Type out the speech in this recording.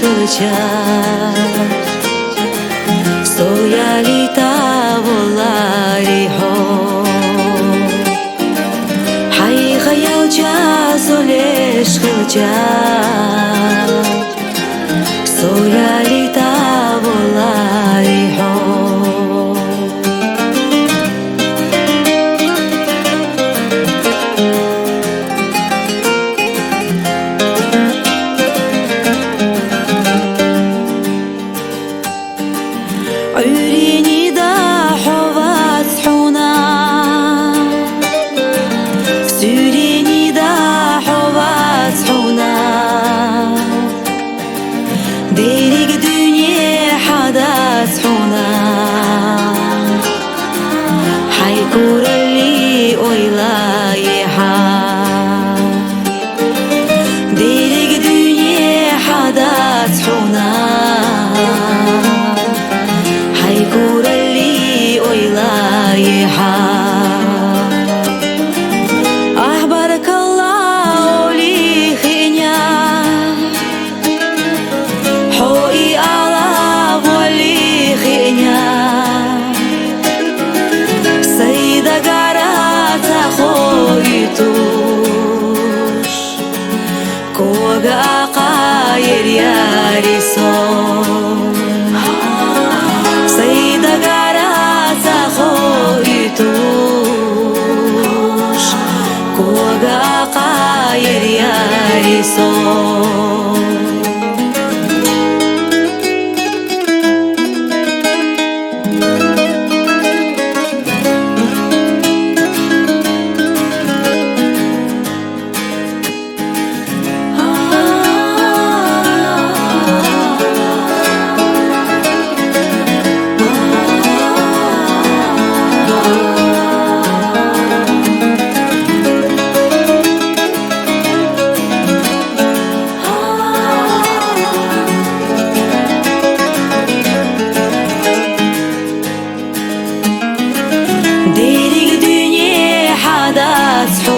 kılacak Soyalita volari ho Hay hayalca soleş kılacak Soyalita volari ho عيوني دا حوات حونا سوريني دا حوات حونا ديريك دنيا حدات حونا حيكور اللي ويلايها ديريك دنيا حدات حونا حيكور اللي ويلايها أحبارك الله لي خينيا حوي على ولي خينيا سيدة قارات خويتوش كوغا قاير يا ريسون سيدة قارات خويتوش كوغا قاير يا ريسون ديريك دنيا حدث